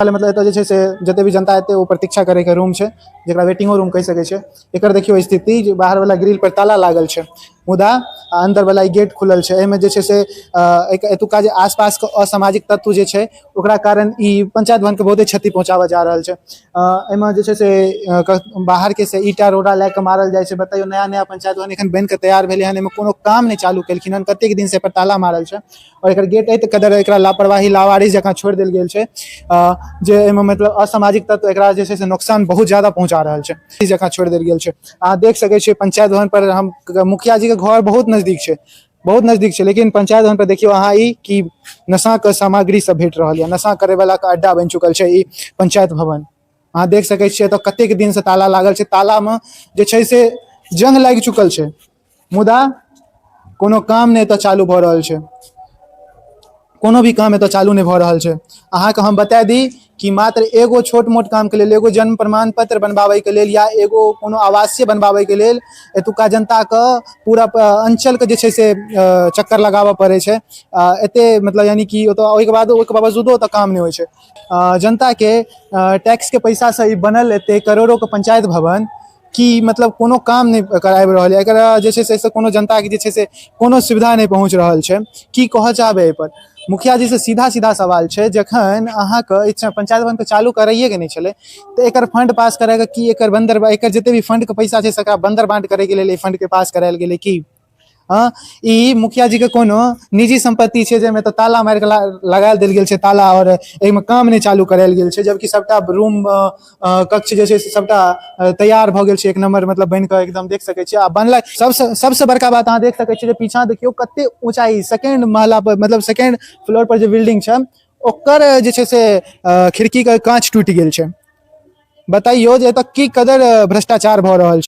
मतलब एतऽ जे छै से जते भी जनता एतै ओ प्रतीक्षा करे के रूम छै, जेकरा वेटिंगो रूम कहि सकै छै। एकर देखियो स्थिति, जे बाहर वाला ग्रिल पर ताला लागल छै, मुदा अंदर वाला ई गेट खुलल छै। एहिमे जे छै से एतुका जे आसपास के असामाजिक तत्व जे छै ओकरा कारण ई पंचायत भवन के बहुते क्षति पहुंचाबऽ जा रहल छै। एहिमे जे छै से बाहर के से ईटा रोड़ा लए के मारल जाइ छै। बताइयो नया नया पंचायत भवन एखन बनि के तैयार भेलै हन, एहिमे कोनो काम नहि चालू केलखिन हन, कतेक दिन से एकर ताला मारल छै और एकर गेट एत कदर एकरा लापरवाही लावारिस जकाँ छोड़ि देल गेल छै, जे एहिमे मतलब असामाजिक तत्व एकरा जे छै से नुकसान बहुत ज्यादा पहुंचा रहल छै, इस जगह छोड़ देल गेल छै। अहाँ देख सकै छियै पंचायत भवन पर हम मुखिया जी के घर बहुत नजदीक छै, बहुत नजदीक छै, लेकिन पंचायत भवन पर देखियो अहाँ ई कि नशा के सामग्री सब भेट रहल है, नशा करे वाला के अड्डा बनि चुकल छै ई पंचायत भवन। अहाँ देख सकै छियै तो कतेक दिन से ताला लागल छै, ताला में जे छै से जंग लागि चुकल छै, मुदा कोनो काम नहि एतऽ चालू भऽ रहल छै, कोनो भी काम एतऽ चालू नहि भऽ रहल छै। अहाँके हम बता दी कि मात्र एगो छोट मोट काम के लेल, एगो जन्म प्रमाण पत्र बनवाबे के लेल या एगो कोनो आवासीय बनवाबे के लेल एतुका जनता के पूरा अंचल के जे छै से चक्कर लगाबऽ पड़े छै। एते मतलब यानी कि ओहिके बावजूदो ओतऽ काम नहीं होइ छै। जनता के टैक्स के पैसा से ई बनल एते करोड़ों के पंचायत भवन कि मतलब कोनो काम नहीं कराबि रहल है। एकरा जे छै से कोनो जनता के जे छै से कोनो सुविधा नहीं पहुंच रहल छै। की कहऽ चाहबै एहि पर? मुखिया जी से सीधा सीधा सवाल छै, जखन अहाँके पंचायत भवन के चालू करैये के नहीं छलै तो एकर फंड पास करे के की, एकर बंदर एकर जते भी फंड के पैसा छै सकरा बंदर बांट करे के लेल फंड के पास करायल गेलै की? हाँ, ई मुखिया जी के कोनो निजी संपत्ति छै जेमे तो ताला मार के लगायल देल गेल छै ताला, और एहिमे काम नहीं चालू करायल गेल छै, जबकि सबटा रूम कक्ष जे छै से सबटा तैयार भऽ गेल छै, एक नंबर मतलब बनि कऽ एकदम देख सकै छियै। आ बनलै सबसे बड़का बात अहाँ देख सकै छियै, पीछा देखियो कते ऊंचाई, सेकंड महला पर मतलब सेकंड फ्लोर पर जे बिल्डिंग छै ओकर जे छै से खिड़की के कांच टूटि गेल छै। बताइयो जे एतऽ की कदर भ्रष्टाचार भऽ रहल छै।